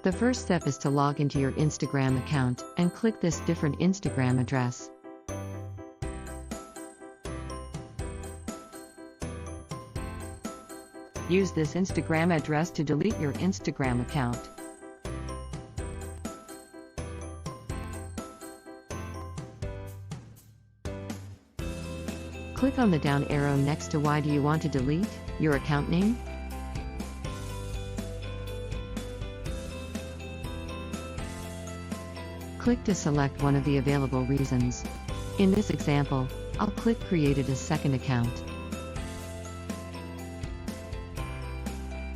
The first step is to log into your Instagram account and click this different Instagram address. Use this Instagram address to delete your Instagram account. Click on the down arrow next to why do you want to delete your account name. Click to select one of the available reasons. In this example, I'll click created a second account.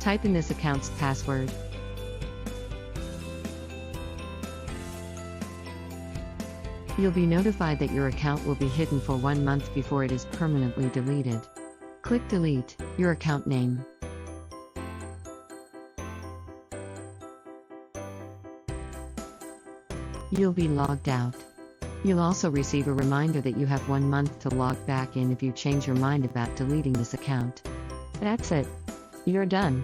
Type in this account's password. You'll be notified that your account will be hidden for 1 month before it is permanently deleted. Click delete your account name. You'll be logged out. You'll also receive a reminder that you have 1 month to log back in if you change your mind about deleting this account. That's it. You're done.